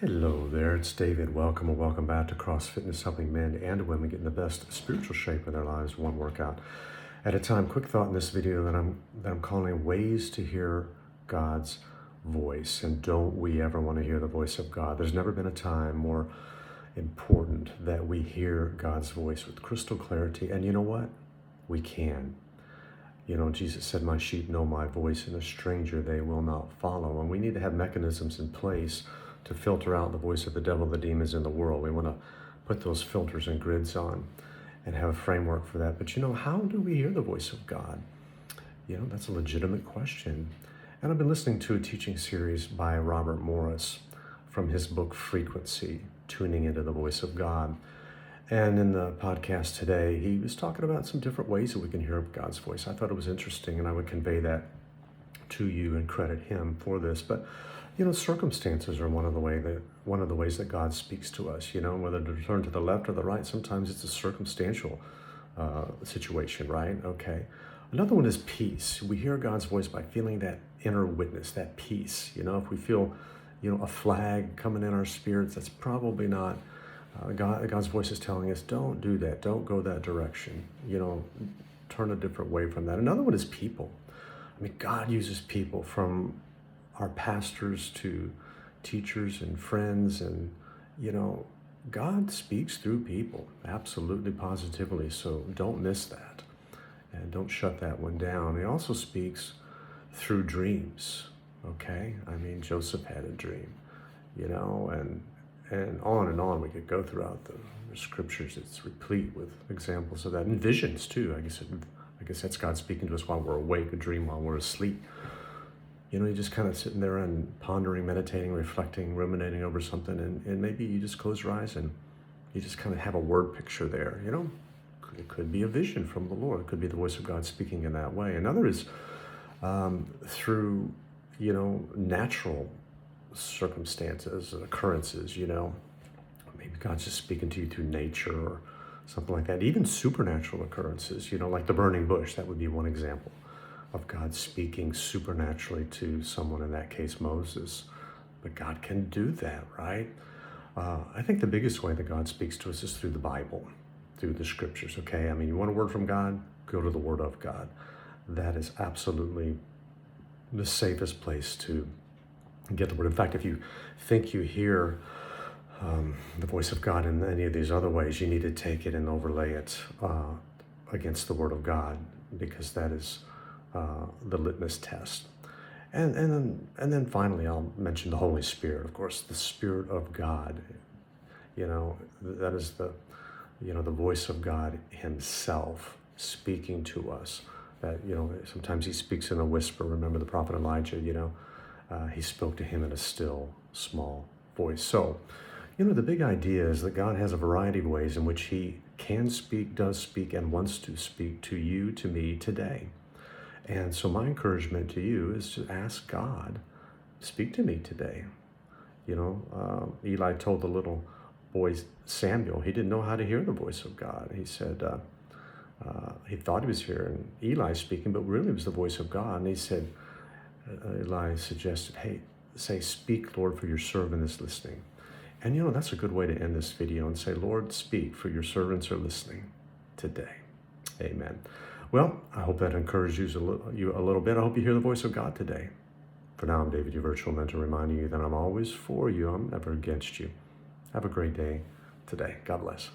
Hello there, it's David. Welcome and welcome back to Cross Fitness, helping men and women get in the best spiritual shape of their lives, one workout at a time. Quick thought in this video that I'm calling ways to hear God's voice. And don't we ever want to hear the voice of God? There's never been a time more important that we hear God's voice with crystal clarity. And you know what? We can. You know, Jesus said, "My sheep know my voice, and a stranger they will not follow." And we need to have mechanisms in place to filter out the voice of the devil, the demons in the world. We want to put those filters and grids on and have a framework for that. But you know, how do we hear the voice of God? You know, that's a legitimate question. And I've been listening to a teaching series by Robert Morris from his book, Frequency, Tuning into the Voice of God. And in the podcast today, he was talking about some different ways that we can hear God's voice. I thought it was interesting, and I would convey that to you and credit him for this. But you know, circumstances are one of the ways that God speaks to us. You know, whether to turn to the left or the right, sometimes it's a circumstantial situation, right? Okay. Another one is peace. We hear God's voice by feeling that inner witness, that peace. You know, if we feel, you know, a flag coming in our spirits, that's probably not God's voice is telling us, don't do that, don't go that direction. You know, turn a different way from that. Another one is people. I mean, God uses people, from our pastors to teachers and friends, and you know, God speaks through people, absolutely, positively. So don't miss that, and don't shut that one down. He also speaks through dreams. Okay, I mean, Joseph had a dream, you know, and on we could go throughout the scriptures. It's replete with examples of that, and visions too. I guess that's God speaking to us while we're awake, a dream while we're asleep. You know, you're just kind of sitting there and pondering, meditating, reflecting, ruminating over something, and maybe you just close your eyes and you just kind of have a word picture there. You know, it could be a vision from the Lord. It could be the voice of God speaking in that way. Another is through, you know, natural circumstances, occurrences. You know, maybe God's just speaking to you through nature or something like that. Even supernatural occurrences, you know, like the burning bush. That would be one example of God speaking supernaturally to someone, in that case Moses. But God can do that, right? I think the biggest way that God speaks to us is through the Bible, through the scriptures, okay? I mean, you want a word from God? Go to the Word of God. That is absolutely the safest place to get the Word. In fact, if you think you hear the voice of God in any of these other ways, you need to take it and overlay it against the Word of God, because that is the litmus test. And then finally, I'll mention the Holy Spirit. Of course, the Spirit of God. You know, that is the voice of God Himself speaking to us. That, you know, sometimes He speaks in a whisper. Remember the prophet Elijah. You know, He spoke to him in a still, small voice. So, you know, the big idea is that God has a variety of ways in which He can speak, does speak, and wants to speak to you, to me, today. And so my encouragement to you is to ask God, speak to me today. You know, Eli told the little boy Samuel, he didn't know how to hear the voice of God. He said, he thought he was hearing Eli speaking, but really it was the voice of God. And he said, Eli suggested, hey, say, "Speak, Lord, for your servant is listening." And you know, that's a good way to end this video, and say, "Lord, speak, for your servants are listening today." Amen. Well, I hope that encourages you a little bit. I hope you hear the voice of God today. For now, I'm David, your virtual mentor, reminding you that I'm always for you. I'm never against you. Have a great day today. God bless.